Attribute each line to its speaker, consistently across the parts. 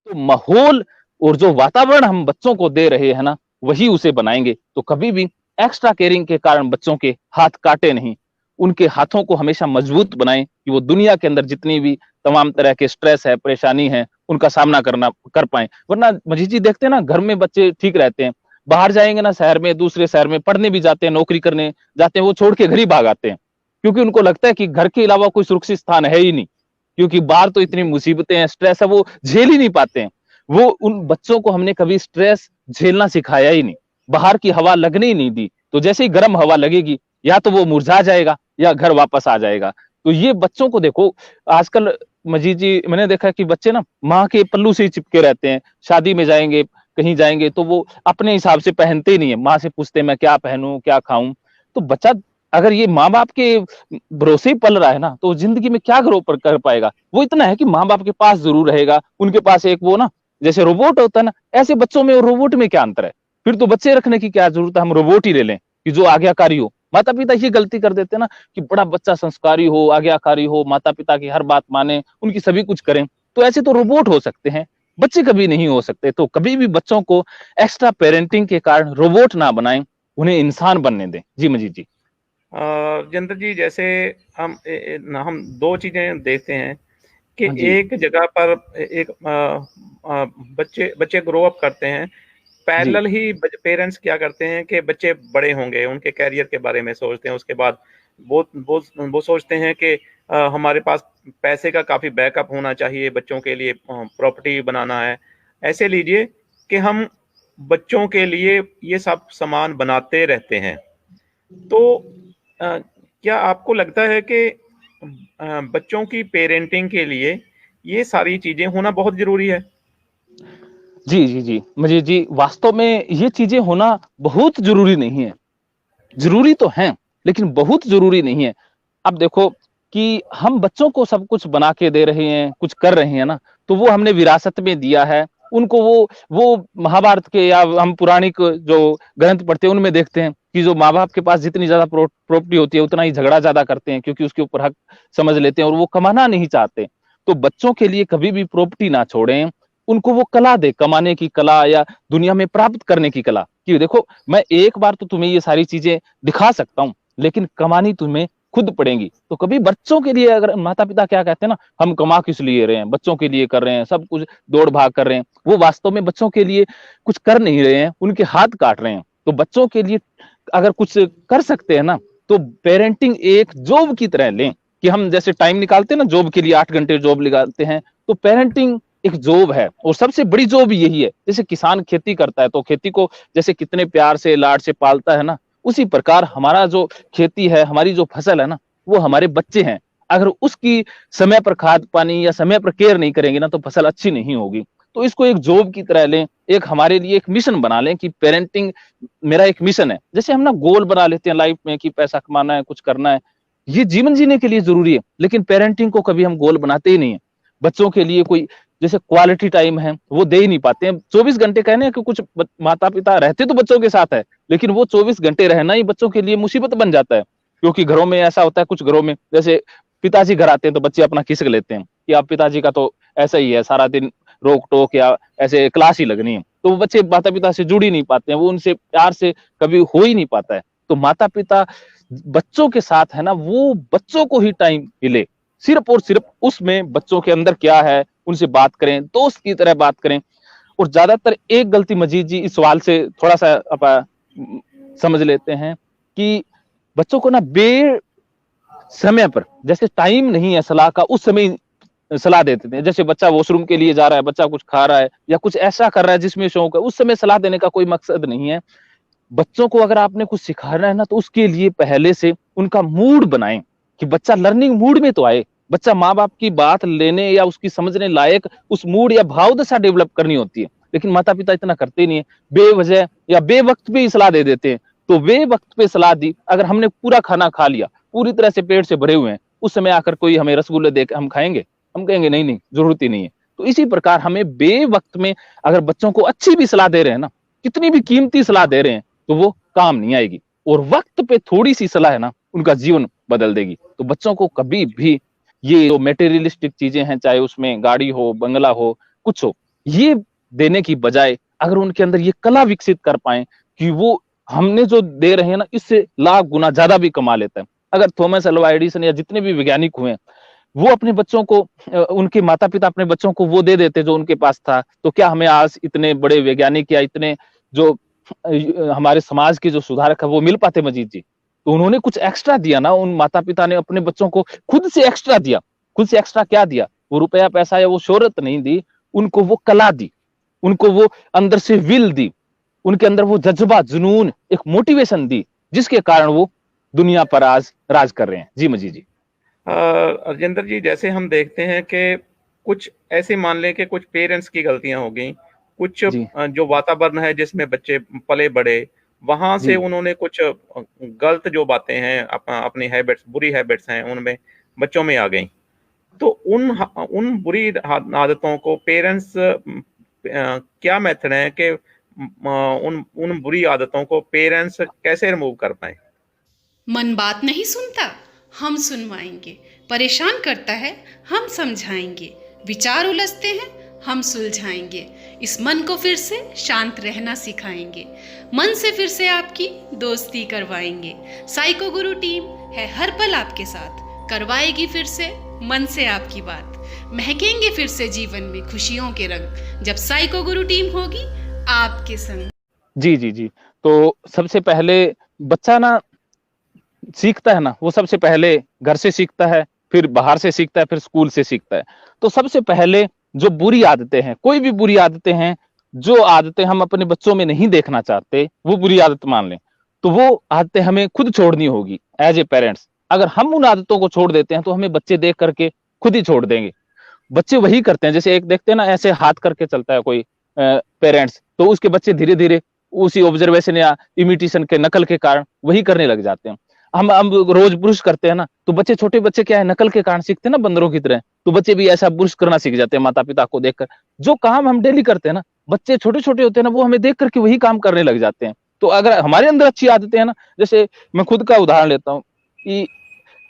Speaker 1: तो माहौल और जो वातावरण हम बच्चों को दे रहे हैं ना, वही उसे बनाएंगे। तो कभी भी एक्स्ट्रा केयरिंग के कारण बच्चों के हाथ काटे नहीं, उनके हाथों को हमेशा मजबूत बनाएं कि वो दुनिया के अंदर जितनी भी तमाम तरह के स्ट्रेस है, परेशानी है, उनका सामना करना कर पाए। वरना मजीद जी देखते हैं ना, घर में बच्चे ठीक रहते हैं, बाहर जाएंगे ना शहर में, दूसरे शहर में पढ़ने भी जाते हैं, नौकरी करने जाते हैं, वो छोड़ के घर ही भाग आते हैं, क्योंकि उनको लगता है कि घर के अलावा कोई सुरक्षित स्थान है ही नहीं, क्योंकि बाहर तो इतनी मुसीबतें हैं, स्ट्रेस है, वो झेल ही नहीं पाते हैं। वो उन बच्चों को हमने कभी स्ट्रेस झेलना सिखाया ही नहीं, बाहर की हवा लगने ही नहीं दी। तो जैसे ही गर्म हवा लगेगी, या तो वो मुरझा जाएगा या घर वापस आ जाएगा। तो ये बच्चों को देखो, आजकल मजीद जी मैंने देखा है कि बच्चे ना माँ के पल्लू से ही चिपके रहते हैं। शादी में जाएंगे, कहीं जाएंगे तो वो अपने हिसाब से पहनते ही नहीं है, माँ से पूछते हैं मैं क्या पहनूं, क्या खाऊं। तो बच्चा अगर ये माँ बाप के भरोसे ही पल रहा है ना, तो जिंदगी में क्या ग्रो कर पाएगा। वो इतना है कि माँ बाप के पास जरूर रहेगा, उनके पास एक वो ना, जैसे रोबोट होता है ना, ऐसे बच्चों में और रोबोट में क्या अंतर है। फिर तो बच्चे रखने की क्या जरूरत है, हम रोबोट ही ले लें कि जो आज्ञाकारी हो। माता पिता ये गलती कर देते हैं ना, कि बड़ा बच्चा संस्कारी हो, आज्ञाकारी हो, माता पिता की हर बात माने, उनकी सभी कुछ करें। तो ऐसे तो रोबोट हो सकते हैं, बच्चे कभी नहीं हो सकते। तो कभी भी बच्चों को एक्स्ट्रा पेरेंटिंग के कारण रोबोट ना बनाएं, उन्हें इंसान बनने दें। जी मजीद जी।
Speaker 2: जितेंद्र जी, जैसे हम दो चीजें देखते हैं कि
Speaker 1: हाँ जी।
Speaker 2: एक जगह पर एक बच्चे बच्चे ग्रो अप करते हैं,
Speaker 1: जी।
Speaker 2: पैरेलल ही पेरेंट्स क्या करते हैं कि बच्चे बड़े होंगे, उनके कैरियर के बारे में सोचते हैं। उसके बाद वो सोचते हैं कि हमारे पास पैसे का काफी बैकअप होना चाहिए, बच्चों के लिए प्रॉपर्टी बनाना है। ऐसे लीजिए कि हम बच्चों के लिए ये सब सामान बनाते रहते हैं। तो क्या आपको लगता है कि बच्चों की पेरेंटिंग के लिए ये सारी चीजें होना बहुत जरूरी है?
Speaker 1: जी जी जी मजीद जी, वास्तव में ये चीजें होना बहुत जरूरी नहीं है। जरूरी तो हैं, लेकिन बहुत जरूरी नहीं है। अब देखो कि हम बच्चों को सब कुछ बना के दे रहे हैं, कुछ कर रहे हैं ना, तो वो हमने विरासत में दिया है उनको। वो महाभारत के या हम पुराणिक जो ग्रंथ पढ़ते हैं उनमें देखते हैं कि जो माँ बाप के पास जितनी ज्यादा प्रॉपर्टी होती है, उतना ही झगड़ा ज्यादा करते हैं, क्योंकि उसके ऊपर हक समझ लेते हैं और वो कमाना नहीं चाहते। तो बच्चों के लिए कभी भी प्रॉपर्टी ना छोड़ें, उनको वो कला दे, कमाने की कला या दुनिया में प्राप्त करने की कला। कि देखो, मैं एक बार तो तुम्हें ये सारी चीजें दिखा सकता हूँ, लेकिन कमानी तुम्हें खुद पड़ेगी। तो कभी बच्चों के लिए, अगर माता पिता क्या कहते हैं ना, हम कमा किस लिए रहे हैं, बच्चों के लिए कर रहे हैं, सब कुछ दौड़ भाग कर रहे हैं, वो वास्तव में बच्चों के लिए कुछ कर नहीं रहे हैं, उनके हाथ काट रहे हैं। तो बच्चों के लिए अगर कुछ कर सकते हैं ना, तो पेरेंटिंग एक जॉब की तरह लें। कि हम जैसे टाइम निकालते हैं ना जॉब के लिए, 8 घंटे जॉब निकालते हैं, तो पेरेंटिंग एक जॉब है, और सबसे बड़ी जॉब यही है। जैसे किसान खेती करता है, तो खेती को जैसे कितने प्यार से लाड से पालता है ना, उसी प्रकार हमारा जो खेती है, हमारी जो फसल है ना, वो हमारे बच्चे हैं। अगर उसकी समय पर खाद पानी या समय पर केयर नहीं करेंगे ना, तो फसल अच्छी नहीं होगी। तो इसको एक जॉब की तरह लें, एक हमारे लिए एक मिशन बना लें कि पेरेंटिंग मेरा एक मिशन है। जैसे हम ना गोल बना लेते हैं लाइफ में कि पैसा कमाना है, कुछ करना है, ये जीवन जीने के लिए जरूरी है, लेकिन पेरेंटिंग को कभी हम गोल बनाते ही नहीं है। बच्चों के लिए कोई जैसे क्वालिटी टाइम है, वो दे ही नहीं पाते हैं। 24 घंटे कहने कि कुछ माता पिता रहते तो बच्चों के साथ है, लेकिन वो 24 घंटे रहना ही बच्चों के लिए मुसीबत बन जाता है। क्योंकि घरों में ऐसा होता है, कुछ घरों में जैसे पिताजी घर आते हैं तो बच्चे अपना खिसक लेते हैं कि आप पिताजी का तो ऐसा ही है, सारा दिन रोक टोक या ऐसे क्लास ही लगनी है। तो वो बच्चे माता पिता से जुड़ ही नहीं पाते हैं, वो उनसे प्यार से कभी हो ही नहीं पाता है। तो माता पिता बच्चों के साथ है ना, वो बच्चों को ही टाइम मिले, सिर्फ और सिर्फ उसमें बच्चों के अंदर क्या है उनसे बात करें, दोस्त की तरह बात करें। और ज्यादातर एक गलती मजीद जी इस सवाल से थोड़ा सा समझ लेते हैं कि बच्चों को ना बे समय पर, जैसे टाइम नहीं है सलाह का, उस समय सलाह दे देते हैं। जैसे बच्चा वॉशरूम के लिए जा रहा है, बच्चा कुछ खा रहा है या कुछ ऐसा कर रहा है जिसमें शौक है, उस समय सलाह देने का कोई मकसद नहीं है। बच्चों को अगर आपने कुछ सिखाना है ना, तो उसके लिए पहले से उनका मूड बनाएं कि बच्चा लर्निंग मूड में तो आए। बच्चा माँ बाप की बात लेने या उसकी समझने लायक उस मूड या भाव दशा डेवलप करनी होती है, लेकिन माता पिता इतना करते नहीं है, बेवजह या बेवक्त पे ही सलाह दे देते हैं। तो बेवक्त पे सलाह दी, अगर हमने पूरा खाना खा लिया, पूरी तरह से पेट से भरे हुए हैं, उस समय आकर कोई हमें रसगुल्ले दे हम खाएंगे? हम कहेंगे नहीं नहीं, जरूरत ही नहीं है। तो इसी प्रकार हमें बेवक्त में अगर बच्चों को अच्छी भी सलाह दे रहे हैं ना, कितनी भी कीमती सलाह दे रहे हैं, तो वो काम नहीं आएगी। और वक्त पे थोड़ी सी सलाह है ना, उनका जीवन बदल देगी। तो बच्चों को कभी भी ये जो मेटेरियलिस्टिक चीजें हैं, चाहे उसमें गाड़ी हो, बंगला हो, कुछ हो, ये देने की बजाय अगर उनके अंदर ये कला विकसित कर पाए कि वो हमने जो दे रहे हैं ना, इससे लाख गुना ज्यादा भी कमा लेता है। अगर थॉमस अल्वा एडिसन या जितने भी वैज्ञानिक हुए, वो अपने बच्चों को, उनके माता पिता अपने बच्चों को वो दे देते जो उनके पास था, तो क्या हमें आज इतने बड़े वैज्ञानिक या इतने जो हमारे समाज के जो सुधारक है वो मिल पाते मजीद जी? तो उन्होंने कुछ एक्स्ट्रा दिया ना, उन माता पिता ने अपने बच्चों को खुद से एक्स्ट्रा दिया। खुद से एक्स्ट्रा क्या दिया? वो रुपया पैसा या वो शोहरत नहीं दी, उनको वो कला दी, उनको वो अंदर से विल दी, उनके अंदर वो जज्बा, जुनून, एक मोटिवेशन दी, जिसके कारण वो दुनिया पर आज राज कर रहे हैं। जी मजीद जी।
Speaker 2: राजेंद्र जी, जैसे हम देखते हैं कि कुछ ऐसे मान लें कि कुछ पेरेंट्स की गलतियां हो गई, कुछ
Speaker 1: जी
Speaker 2: जो वातावरण है जिसमें बच्चे पले बड़े, वहां से
Speaker 1: जी
Speaker 2: उन्होंने कुछ गलत जो बातें हैं, अपनी हैबिट्स, बुरी हैबिट्स हैं, उनमें बच्चों में आ गई। तो उन बुरी आदतों को पेरेंट्स, क्या मेथड है कि उन उन बुरी आदतों को पेरेंट्स कैसे रिमूव कर पाए?
Speaker 3: मन बात नहीं सुनता, हम सुनवाएंगे। परेशान करता है, हम समझाएंगे। विचार उलझते हैं, हम सुलझाएंगे। इस मन को फिर से शांत रहना सिखाएंगे। मन से फिर से आपकी दोस्ती करवाएंगे। साइको गुरु टीम है हर पल आपके साथ, करवाएगी फिर से मन से आपकी बात। महकेंगे फिर से जीवन में खुशियों के रंग, जब साइको गुरु टीम होगी आपके संग।
Speaker 1: जी जी जी। तो सबसे पहले बच्चा ना सीखता है ना, वो सबसे पहले घर से सीखता है, फिर बाहर से सीखता है, फिर स्कूल से सीखता है। तो सबसे पहले जो बुरी आदतें हैं, कोई भी बुरी आदतें हैं, जो आदतें हम अपने बच्चों में नहीं देखना चाहते, वो बुरी आदत मान लें, तो वो आदतें हमें खुद छोड़नी होगी एज ए पेरेंट्स। अगर हम उन आदतों को छोड़ देते हैं तो हमें बच्चे देख करके खुद ही छोड़ देंगे। बच्चे वही करते हैं, जैसे एक देखते हैं ना, ऐसे हाथ करके चलता है कोई पेरेंट्स, तो उसके बच्चे धीरे धीरे उसी ऑब्जर्वेशन या इमिटेशन के, नकल के कारण वही करने लग जाते हैं। हम रोज ब्रश करते हैं ना, तो बच्चे, छोटे बच्चे क्या है, नकल के कारण सीखते हैं ना, बंदरों की तरह। तो बच्चे भी ऐसा ब्रश करना सीख जाते हैं माता पिता को देखकर। जो काम हम डेली करते हैं ना, बच्चे छोटे छोटे होते हैं ना, वो हमें देख करके वही काम करने लग जाते हैं। तो अगर हमारे अंदर अच्छी आदतें हैं ना, जैसे मैं खुद का उदाहरण लेता हूँ कि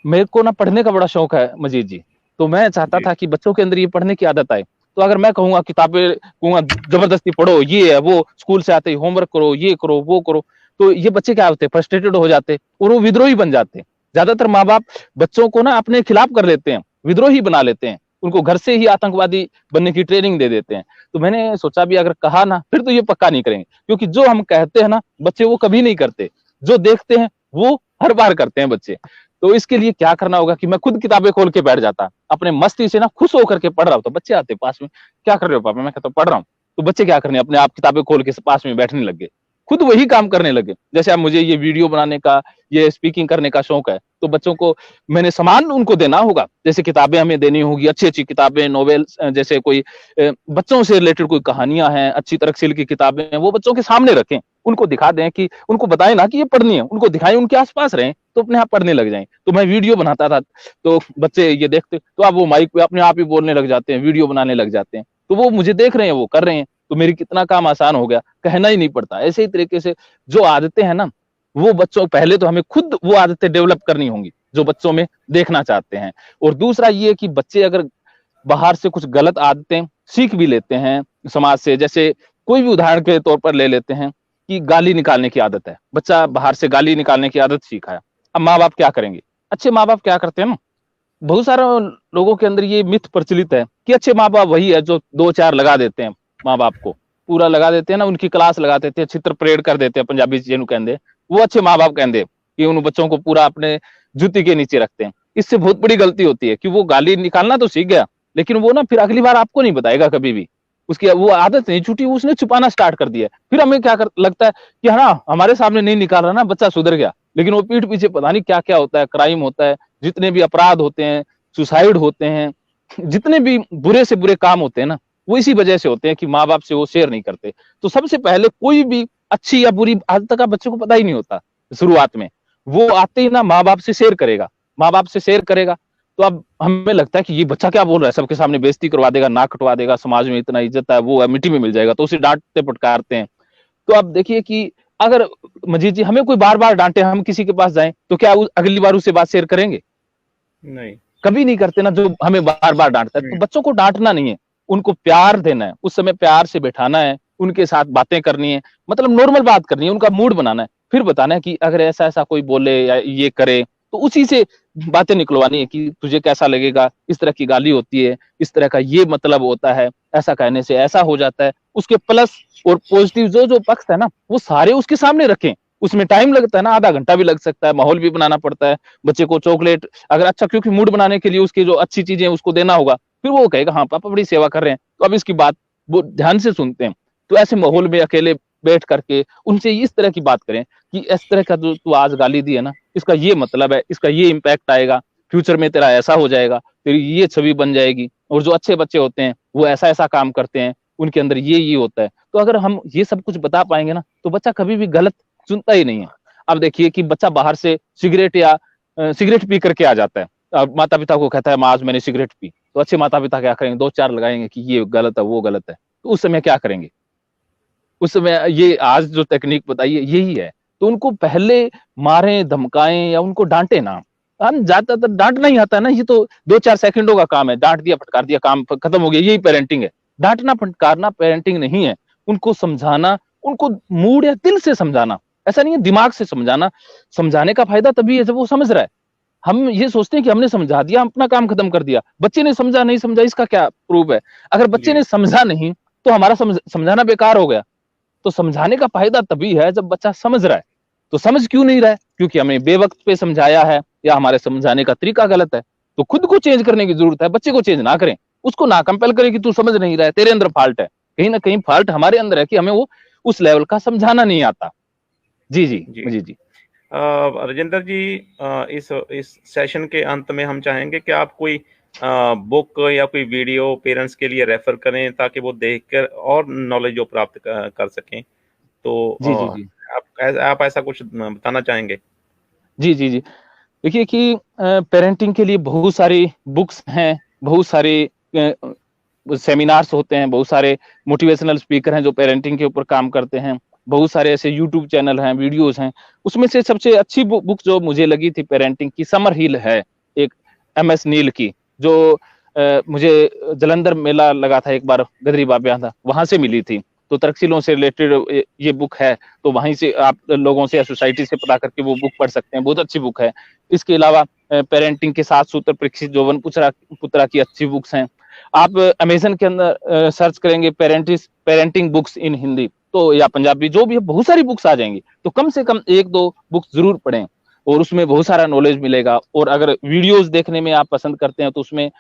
Speaker 1: मेरे को ना पढ़ने का बड़ा शौक है मजीद जी। तो मैं चाहता
Speaker 2: जी।
Speaker 1: था कि बच्चों के अंदर ये पढ़ने की आदत आए। तो अगर मैं कहूंगा किताबें, कहूंगा जबरदस्ती पढ़ो, ये है वो, स्कूल से आते ही होमवर्क करो, ये करो वो करो, तो ये बच्चे क्या होते हैं, फ्रस्ट्रेटेड हो जाते और वो विद्रोही बन जाते हैं। ज्यादातर माँ बाप बच्चों को ना अपने खिलाफ कर लेते हैं, विद्रोही बना लेते हैं, उनको घर से ही आतंकवादी बनने की ट्रेनिंग दे देते हैं। तो मैंने सोचा भी अगर कहा ना, फिर तो ये पक्का नहीं करेंगे, क्योंकि जो हम कहते हैं ना बच्चे वो कभी नहीं करते, जो देखते हैं वो हर बार करते हैं बच्चे। तो इसके लिए क्या करना होगा कि मैं खुद किताबें खोल के बैठ जाता, अपने मस्ती से ना खुश होकर के पढ़ रहा हूँ। तो बच्चे आते पास में, क्या कर रहे हो पापा? मैं कहता पढ़ रहा हूँ। तो बच्चे क्या करने, अपने आप किताबें खोल के पास में बैठने लग गए, खुद वही काम करने लगे। जैसे अब मुझे ये वीडियो बनाने का, ये स्पीकिंग करने का शौक है, तो बच्चों को मैंने सामान उनको देना होगा, जैसे किताबें हमें देनी होगी, अच्छी अच्छी किताबें, नॉवेल, जैसे कोई बच्चों से रिलेटेड कोई कहानियां हैं, अच्छी तरक्सील की किताबें हैं, वो बच्चों के सामने रखें, उनको दिखा दें, कि उनको बताएं ना कि ये पढ़नी है, उनको दिखाएं, उनके आसपास रहें, तो अपने आप पढ़ने लग जाएं। तो मैं वीडियो बनाता था, तो बच्चे ये देखते, तो अब वो माइक पे अपने आप ही बोलने लग जाते हैं, वीडियो बनाने लग जाते हैं। तो वो मुझे देख रहे हैं, वो कर रहे हैं, तो मेरी कितना काम आसान हो गया, कहना ही नहीं पड़ता। ऐसे ही तरीके से जो आदतें हैं ना, वो बच्चों, पहले तो हमें खुद वो आदतें डेवलप करनी होंगी जो बच्चों में देखना चाहते हैं। और दूसरा ये कि बच्चे अगर बाहर से कुछ गलत आदतें सीख भी लेते हैं समाज से, जैसे कोई भी उदाहरण के तौर पर ले लेते हैं कि गाली निकालने की आदत है, बच्चा बाहर से गाली निकालने की आदत सीखा है। अब माँ बाप क्या करेंगे? अच्छे माँ बाप क्या करते हैं ना, बहुत सारे लोगों के अंदर ये मिथ प्रचलित है कि अच्छे माँ बाप वही है जो दो चार लगा देते हैं, माँ बाप को पूरा लगा देते हैं ना, उनकी क्लास लगा देते हैं, चित्र परेड कर देते हैं, पंजाबी जिन्हों कहते, वो अच्छे माँ बाप कहते कि उन बच्चों को पूरा अपने जूती के नीचे रखते हैं। इससे बहुत बड़ी गलती होती है कि वो गाली निकालना तो सीख गया, लेकिन वो ना फिर अगली बार आपको नहीं बताएगा कभी भी, उसकी वो आदत नहीं छूटी, उसने छुपाना स्टार्ट कर दिया। फिर हमें क्या लगता है कि हाँ, हमारे सामने नहीं निकाल रहा ना, बच्चा सुधर गया, लेकिन वो पीठ पीछे पता नहीं क्या क्या होता है, क्राइम होता है, जितने भी अपराध होते हैं, सुसाइड होते हैं, जितने भी बुरे से बुरे काम होते हैं ना, वो इसी वजह से होते हैं कि माँ बाप से वो शेयर नहीं करते। तो सबसे पहले कोई भी अच्छी या बुरी आदत का बच्चे को पता ही नहीं होता शुरुआत में, वो आते ही ना माँ बाप से शेयर करेगा, माँ बाप से शेयर करेगा। तो अब हमें लगता है कि ये बच्चा क्या बोल रहा है, सबके सामने बेइज्जती करवा देगा, नाक कटवा देगा, समाज में इतना इज्जत है, वो मिट्टी में मिल जाएगा, तो उसे डांटते फटकारते हैं। तो अब देखिए कि अगर मजीद जी हमें कोई बार बार डांटे, हम किसी के पास जाएं, तो क्या अगली बार उससे बात शेयर करेंगे?
Speaker 2: नहीं,
Speaker 1: कभी नहीं करते ना, जो हमें बार बार डांटता है। तो बच्चों को डांटना नहीं है, उनको प्यार देना है, उस समय प्यार से बैठाना है, उनके साथ बातें करनी है, मतलब नॉर्मल बात करनी है, उनका मूड बनाना है, फिर बताना है कि अगर ऐसा ऐसा कोई बोले या ये करे तो उसी से बातें निकलवानी है कि तुझे कैसा लगेगा, इस तरह की गाली होती है, इस तरह का ये मतलब होता है, ऐसा कहने से ऐसा हो जाता है। उसके प्लस और पॉजिटिव जो जो पक्ष है ना वो सारे उसके सामने रखें। उसमें टाइम लगता है ना, आधा घंटा भी लग सकता है, माहौल भी बनाना पड़ता है, बच्चे को चॉकलेट अगर अच्छा, क्योंकि मूड बनाने के लिए उसकी जो अच्छी चीजें उसको देना होगा, फिर वो कहेगा हाँ पापा बड़ी सेवा कर रहे हैं, तो अब इसकी बात वो ध्यान से सुनते हैं। तो ऐसे माहौल में अकेले बैठ करके उनसे इस तरह की बात करें कि इस तरह का जो तू आज गाली दी है ना, इसका ये मतलब है, इसका ये इम्पैक्ट आएगा, फ्यूचर में तेरा ऐसा हो जाएगा, तेरी ये छवि बन जाएगी, और जो अच्छे बच्चे होते हैं वो ऐसा ऐसा काम करते हैं, उनके अंदर ये होता है। तो अगर हम ये सब कुछ बता पाएंगे ना तो बच्चा कभी भी गलत सुनता ही नहीं है। अब देखिए कि बच्चा बाहर से सिगरेट या सिगरेट पी करके आ जाता है, अब माता पिता को कहता है माँ आज मैंने सिगरेट पी, तो अच्छे माता पिता क्या करेंगे, दो चार लगाएंगे कि ये गलत है वो गलत है, तो उस समय क्या करेंगे, उस समय ये आज जो टेक्निक बताइए यही है। तो उनको पहले मारें धमकाएं या उनको डांटे ना, हम ज्यादातर डांटना ही आता है ना, ये तो 2-4 सेकंडों का काम है, डांट दिया फटकार दिया काम खत्म हो गया, यही पेरेंटिंग है। डांटना फटकारना पेरेंटिंग नहीं है, उनको समझाना, उनको मूड या दिल से समझाना, ऐसा नहीं है दिमाग से समझाना। समझाने का फायदा तभी है जब वो समझ रहा है। हम ये सोचते हैं कि हमने समझा दिया, अपना काम खत्म कर दिया, बच्चे ने समझा नहीं समझा इसका क्या प्रूफ है। अगर बच्चे
Speaker 2: जी
Speaker 1: ने समझा नहीं तो हमारा समझाना बेकार हो गया। तो समझाने का फायदा तभी है जब बच्चा समझ रहा है। तो समझ क्यों नहीं रहा है, क्योंकि हमने बेवक्त पे समझाया है या हमारे समझाने का तरीका गलत है। तो खुद को चेंज करने की जरूरत है, बच्चे को चेंज ना करें, उसको ना कंपेल करें कि तू समझ नहीं रहा है, तेरे अंदर फॉल्ट है। कहीं ना कहीं फॉल्ट हमारे अंदर है कि हमें वो उस लेवल का समझाना नहीं आता। जी जी
Speaker 2: जी
Speaker 1: जी जी
Speaker 2: राजेंद्र जी, इस सेशन के अंत में हम चाहेंगे कि आप कोई बुक या कोई वीडियो पेरेंट्स के लिए रेफर करें ताकि वो देखकर और नॉलेज जो प्राप्त कर सकें। तो
Speaker 1: जी जी जी
Speaker 2: आप ऐसा कुछ बताना चाहेंगे?
Speaker 1: जी जी जी देखिए कि पेरेंटिंग के लिए बहुत सारी बुक्स हैं, बहुत सारे सेमिनार्स होते हैं, बहुत सारे मोटिवेशनल स्पीकर हैं जो पेरेंटिंग के ऊपर काम करते हैं, बहुत सारे ऐसे यूट्यूब चैनल हैं, वीडियोस हैं। उसमें से सबसे अच्छी बुक जो मुझे लगी थी पेरेंटिंग की, समर हिल है, एक MS नील की, जो मुझे जलंधर मेला लगा था एक बार, गदरी बाबा था, वहां से मिली थी। तो तर्कशीलों से रिलेटेड ये बुक है, तो वहीं से आप लोगों से या सोसाइटी से पता करके वो बुक पढ़ सकते हैं, बहुत अच्छी बुक है। इसके अलावा पेरेंटिंग के 7 सूत्र परीक्षित जोवन पुत्रा की अच्छी बुक्स हैं। आप अमेजन के अंदर सर्च करेंगे पेरेंटिंग बुक्स इन हिंदी तो या पंजाबी जो भी है, बहुत सारी बुक्स आ जाएंगी। तो कम से कम 1-2 बुक्स जरूर पढ़ें और उसमें बहुत सारा नॉलेज मिलेगा। और अगर वीडियोस देखने में आप पसंद करते हैं तो उसमें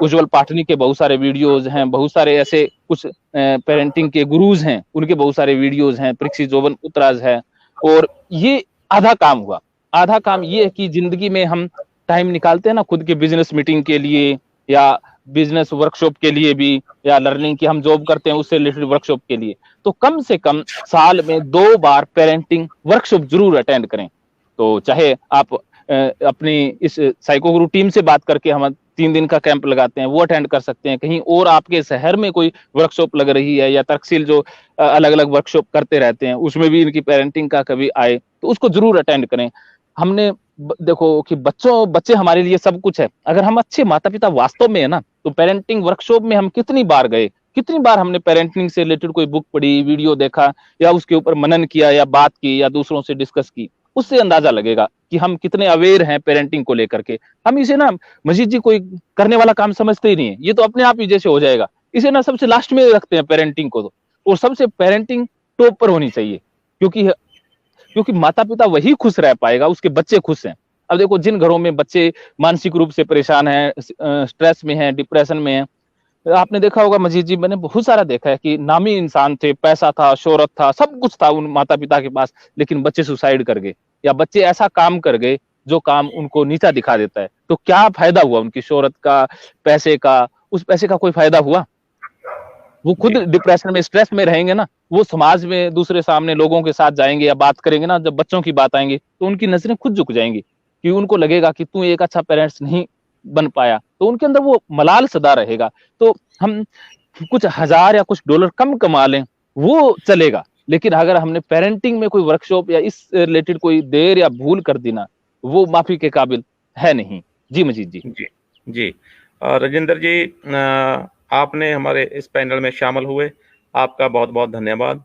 Speaker 1: उज्जवल पाटनी के बहुत सारे वीडियोस हैं, बहुत सारे ऐसे कुछ पेरेंटिंग के गुरुज हैं, उनके बहुत सारे वीडियोस हैं, परीक्षित जोवन पुत्राज है। और ये आधा काम हुआ। आधा काम ये है कि जिंदगी में हम टाइम निकालते हैं ना खुद के बिजनेस मीटिंग के लिए या बिजनेस वर्कशॉप के लिए भी, या लर्निंग की हम जॉब करते हैं उससे रिलेटेड वर्कशॉप के लिए, तो कम से कम साल में 2 बार पेरेंटिंग वर्कशॉप जरूर अटेंड करें। तो चाहे आप अपनी इस साइको गुरु टीम से बात करके हम 3 दिन का कैंप लगाते हैं वो अटेंड कर सकते हैं, कहीं और आपके शहर में कोई वर्कशॉप लग रही है या तर्कशील जो अलग अलग वर्कशॉप करते रहते हैं उसमें भी इनकी पेरेंटिंग का कभी आए तो उसको जरूर अटेंड करें। हमने देखो कि बच्चे हमारे लिए सब कुछ है। अगर हम अच्छे माता पिता वास्तव में है ना, तो पेरेंटिंग वर्कशॉप में हम कितनी बार गए, कितनी बार हमने पेरेंटिंग से रिलेटेड कोई बुक पढ़ी, वीडियो देखा या उसके ऊपर मनन किया या बात की या दूसरों से डिस्कस की, उससे अंदाजा लगेगा कि हम कितने अवेयर हैं पेरेंटिंग को लेकर के। हम इसे ना मजीद जी कोई करने वाला काम समझते ही नहीं है, ये तो अपने आप ही जैसे हो जाएगा, इसे ना सबसे लास्ट में रखते हैं पेरेंटिंग को। तो और सबसे पेरेंटिंग टॉप पर होनी चाहिए, क्योंकि माता पिता वही खुश रह पाएगा, उसके बच्चे खुश हैं। अब देखो जिन घरों में बच्चे मानसिक रूप से परेशान हैं, स्ट्रेस में हैं, डिप्रेशन में हैं, आपने देखा होगा मजीद जी, मैंने बहुत सारा देखा है कि नामी इंसान थे, पैसा था, शोहरत था, सब कुछ था उन माता पिता के पास, लेकिन बच्चे सुसाइड कर गए या बच्चे ऐसा काम कर गए जो काम उनको नीचा दिखा देता है। तो क्या फायदा हुआ उनकी शोहरत का, पैसे का? उस पैसे का कोई फायदा हुआ? वो खुद डिप्रेशन में, स्ट्रेस में रहेंगे ना, वो समाज में दूसरे सामने लोगों के साथ जाएंगे या बात करेंगे ना, जब बच्चों की बात आएंगी तो उनकी नजरें खुद झुक जाएंगी कि उनको लगेगा कि तू एक अच्छा पेरेंट्स नहीं बन पाया, तो उनके अंदर वो मलाल सदा रहेगा। तो हम कुछ हजार या कुछ डॉलर कम कमा लें वो चलेगा, लेकिन अगर हमने पेरेंटिंग में कोई वर्कशॉप या इस रिलेटेड कोई देर या भूल कर दी ना, वो माफी के काबिल है नहीं। जी मजीद जी।
Speaker 2: जी जी राजेंद्र जी, आपने हमारे इस पैनल में शामिल हुए, आपका बहुत बहुत धन्यवाद।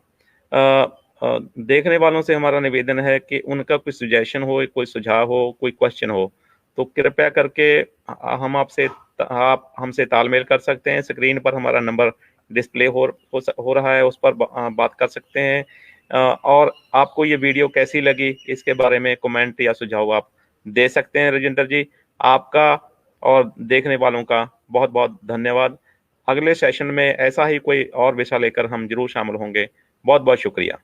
Speaker 2: देखने वालों से हमारा निवेदन है कि उनका कोई सजेशन हो, कोई सुझाव हो, कोई क्वेश्चन हो, तो कृपया करके हम आप हमसे तालमेल कर सकते हैं। स्क्रीन पर हमारा नंबर डिस्प्ले हो रहा है, उस पर बात कर सकते हैं। और आपको ये वीडियो कैसी लगी, इसके बारे में कमेंट या सुझाव आप दे सकते हैं। राजेंद्र जी, आपका और देखने वालों का बहुत बहुत धन्यवाद। अगले सेशन में ऐसा ही कोई और विषय लेकर हम जरूर शामिल होंगे। बहुत बहुत शुक्रिया।